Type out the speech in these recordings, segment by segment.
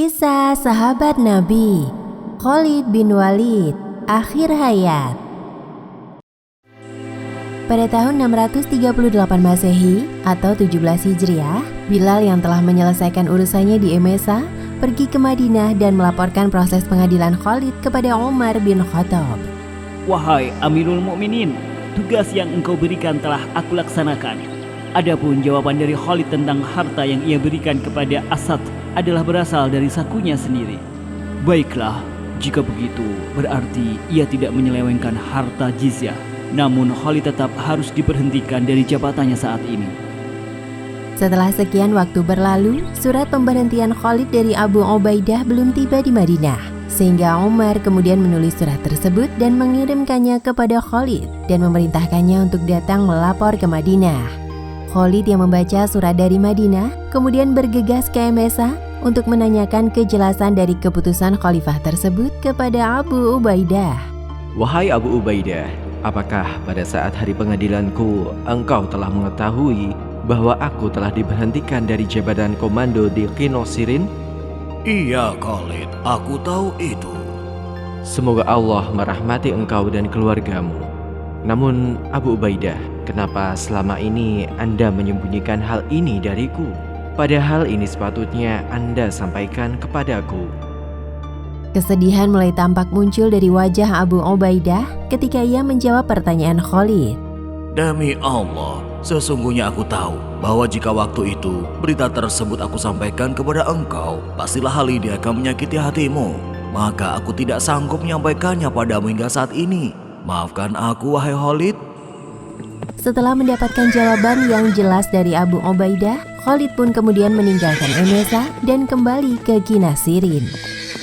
Kisah sahabat Nabi Khalid bin Walid akhir hayat. Pada tahun 638 Masehi atau 17 Hijriah, Bilal yang telah menyelesaikan urusannya di Emesa pergi ke Madinah dan melaporkan proses pengadilan Khalid kepada Umar bin Khattab. Wahai Amirul Mukminin, tugas yang engkau berikan telah aku laksanakan. Adapun jawaban dari Khalid tentang harta yang ia berikan kepada Asad adalah berasal dari sakunya sendiri. Baiklah, jika begitu berarti ia tidak menyelewengkan harta jizyah. Namun Khalid tetap harus diberhentikan dari jabatannya saat ini. Setelah sekian waktu berlalu, surat pemberhentian Khalid dari Abu Ubaidah belum tiba di Madinah, sehingga Umar kemudian menulis surat tersebut dan mengirimkannya kepada Khalid dan memerintahkannya untuk datang melapor ke Madinah. Khalid yang membaca surat dari Madinah kemudian bergegas ke Emesa untuk menanyakan kejelasan dari keputusan khalifah tersebut kepada Abu Ubaidah. Wahai Abu Ubaidah, apakah pada saat hari pengadilanku engkau telah mengetahui bahwa aku telah diberhentikan dari jabatan komando di Qinosirin? Iya Khalid, aku tahu itu. Semoga Allah merahmati engkau dan keluargamu. Namun Abu Ubaidah, kenapa selama ini Anda menyembunyikan hal ini dariku? Padahal ini sepatutnya Anda sampaikan kepadaku. Kesedihan mulai tampak muncul dari wajah Abu Ubaidah ketika ia menjawab pertanyaan Khalid. Demi Allah, sesungguhnya aku tahu bahwa jika waktu itu berita tersebut aku sampaikan kepada engkau, pastilah hal ini akan menyakiti hatimu. Maka aku tidak sanggup menyampaikannya padamu hingga saat ini. Maafkan aku, wahai Khalid. Setelah mendapatkan jawaban yang jelas dari Abu Ubaidah, Khalid pun kemudian meninggalkan Emesa dan kembali ke Qinasirin.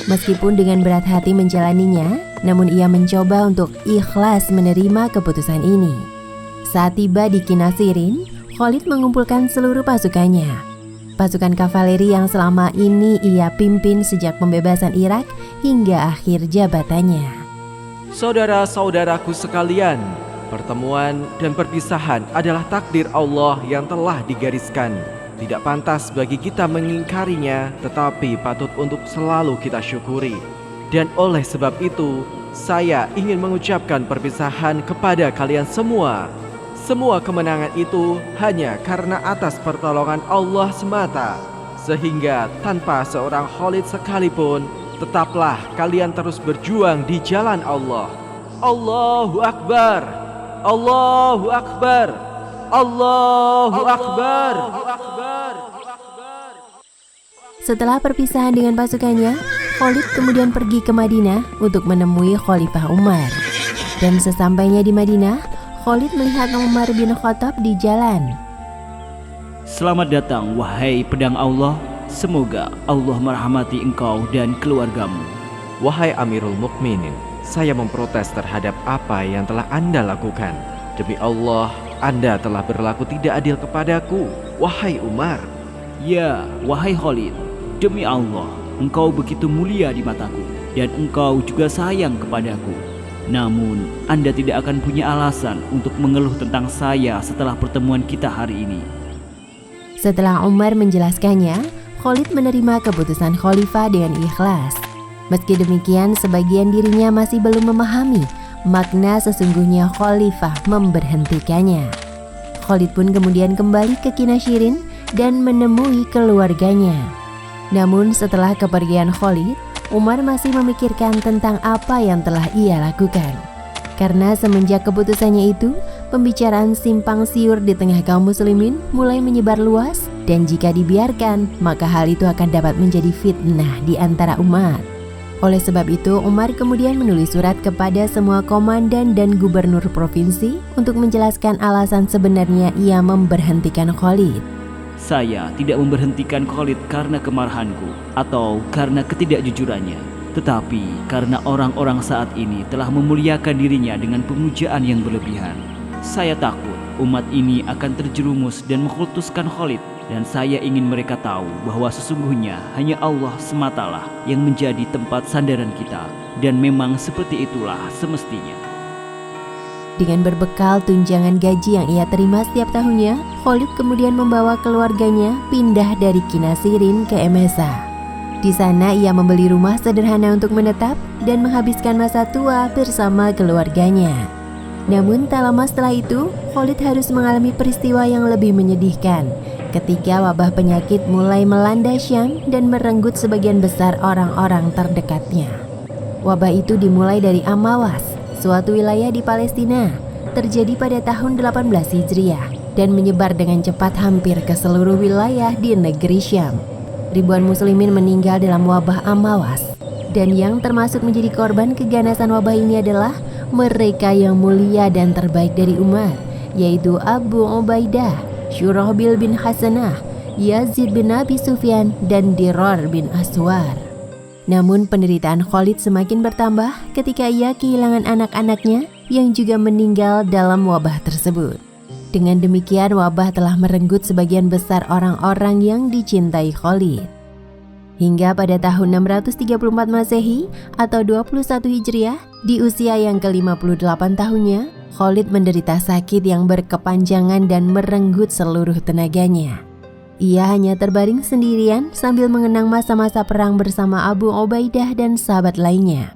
Meskipun dengan berat hati menjalaninya, namun ia mencoba untuk ikhlas menerima keputusan ini. Saat tiba di Qinasirin, Khalid mengumpulkan seluruh pasukannya. Pasukan kavaleri yang selama ini ia pimpin sejak pembebasan Irak hingga akhir jabatannya. Saudara-saudaraku sekalian, pertemuan dan perpisahan adalah takdir Allah yang telah digariskan. Tidak pantas bagi kita mengingkarinya, tetapi patut untuk selalu kita syukuri. Dan oleh sebab itu, saya ingin mengucapkan perpisahan kepada kalian semua. Semua kemenangan itu hanya karena atas pertolongan Allah semata. Sehingga tanpa seorang Khalid sekalipun, tetaplah kalian terus berjuang di jalan Allah. Allahu Akbar! Allahu Akbar! Allahu Akbar! Setelah perpisahan dengan pasukannya, Khalid kemudian pergi ke Madinah untuk menemui Khalifah Umar. Dan sesampainya di Madinah, Khalid melihat Umar bin Khattab di jalan. Selamat datang wahai pedang Allah. Semoga Allah merahmati engkau dan keluargamu. Wahai Amirul Mukminin, saya memprotes terhadap apa yang telah Anda lakukan. Demi Allah, Anda telah berlaku tidak adil kepadaku, wahai Umar. Ya, wahai Khalid, demi Allah, engkau begitu mulia di mataku dan engkau juga sayang kepadaku. Namun, Anda tidak akan punya alasan untuk mengeluh tentang saya setelah pertemuan kita hari ini. Setelah Umar menjelaskannya, Khalid menerima keputusan khalifah dengan ikhlas. Meski demikian, sebagian dirinya masih belum memahami makna sesungguhnya khalifah memberhentikannya. Khalid pun kemudian kembali ke Qinasirin dan menemui keluarganya. Namun setelah kepergian Khalid, Umar masih memikirkan tentang apa yang telah ia lakukan. Karena semenjak keputusannya itu, pembicaraan simpang siur di tengah kaum muslimin mulai menyebar luas, dan jika dibiarkan, maka hal itu akan dapat menjadi fitnah di antara umat. Oleh sebab itu, Umar kemudian menulis surat kepada semua komandan dan gubernur provinsi untuk menjelaskan alasan sebenarnya ia memberhentikan Khalid. Saya tidak memberhentikan Khalid karena kemarahanku atau karena ketidakjujurannya, tetapi karena orang-orang saat ini telah memuliakan dirinya dengan pemujaan yang berlebihan. Saya takut umat ini akan terjerumus dan mengkultuskan Khalid, dan saya ingin mereka tahu bahwa sesungguhnya hanya Allah sematalah yang menjadi tempat sandaran kita, dan memang seperti itulah semestinya. Dengan berbekal tunjangan gaji yang ia terima setiap tahunnya, Khalid kemudian membawa keluarganya pindah dari Qinasirin ke Emesa. Di sana ia membeli rumah sederhana untuk menetap dan menghabiskan masa tua bersama keluarganya. Namun tak lama setelah itu, Khalid harus mengalami peristiwa yang lebih menyedihkan ketika wabah penyakit mulai melanda Syam dan merenggut sebagian besar orang-orang terdekatnya. Wabah itu dimulai dari Amawas, suatu wilayah di Palestina, terjadi pada tahun 18 Hijriah dan menyebar dengan cepat hampir ke seluruh wilayah di negeri Syam. Ribuan muslimin meninggal dalam wabah Amawas, dan yang termasuk menjadi korban keganasan wabah ini adalah mereka yang mulia dan terbaik dari umat, yaitu Abu Ubaidah, Syurahbil bin Hasanah, Yazid bin Abi Sufyan, dan Dirar bin Aswar. Namun penderitaan Khalid semakin bertambah ketika ia kehilangan anak-anaknya yang juga meninggal dalam wabah tersebut. Dengan demikian wabah telah merenggut sebagian besar orang-orang yang dicintai Khalid. Hingga pada tahun 634 Masehi atau 21 Hijriah, di usia yang ke-58 tahunnya, Khalid menderita sakit yang berkepanjangan dan merenggut seluruh tenaganya. Ia hanya terbaring sendirian sambil mengenang masa-masa perang bersama Abu Ubaidah dan sahabat lainnya.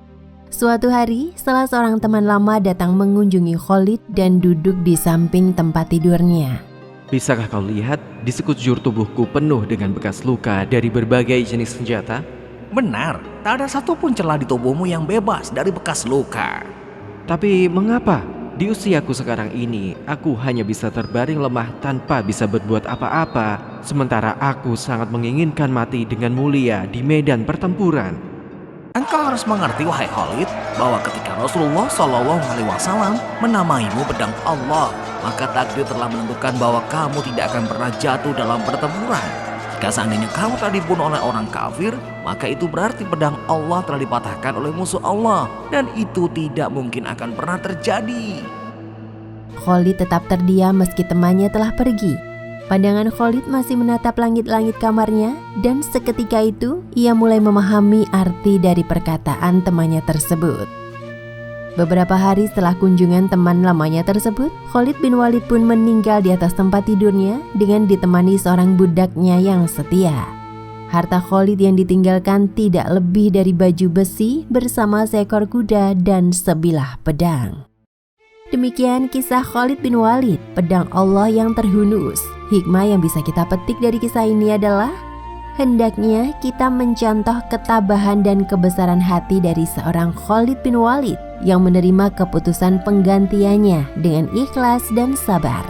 Suatu hari, salah seorang teman lama datang mengunjungi Khalid dan duduk di samping tempat tidurnya. Bisakah kau lihat di sekujur tubuhku penuh dengan bekas luka dari berbagai jenis senjata? Benar, tak ada satupun celah di tubuhmu yang bebas dari bekas luka. Tapi mengapa di usiaku sekarang ini aku hanya bisa terbaring lemah tanpa bisa berbuat apa-apa, sementara aku sangat menginginkan mati dengan mulia di medan pertempuran? Engkau harus mengerti, wahai Khalid, bahwa ketika Rasulullah SAW menamaimu pedang Allah, maka takdir telah menentukan bahwa kamu tidak akan pernah jatuh dalam pertempuran. Jika seandainya kamu telah dibunuh oleh orang kafir, maka itu berarti pedang Allah telah dipatahkan oleh musuh Allah, dan itu tidak mungkin akan pernah terjadi. Khalid tetap terdiam meski temannya telah pergi. Pandangan Khalid masih menatap langit-langit kamarnya, dan seketika itu ia mulai memahami arti dari perkataan temannya tersebut. Beberapa hari setelah kunjungan teman lamanya tersebut, Khalid bin Walid pun meninggal di atas tempat tidurnya dengan ditemani seorang budaknya yang setia. Harta Khalid yang ditinggalkan tidak lebih dari baju besi bersama seekor kuda dan sebilah pedang. Demikian kisah Khalid bin Walid, pedang Allah yang terhunus. Hikmah yang bisa kita petik dari kisah ini adalah hendaknya kita mencontoh ketabahan dan kebesaran hati dari seorang Khalid bin Walid yang menerima keputusan penggantiannya dengan ikhlas dan sabar.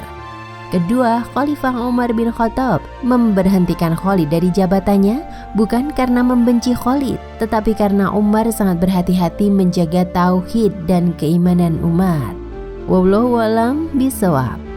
Kedua, Khalifah Umar bin Khattab memberhentikan Khalid dari jabatannya bukan karena membenci Khalid, tetapi karena Umar sangat berhati-hati menjaga tauhid dan keimanan umat. Wallahu a'lam bishawab.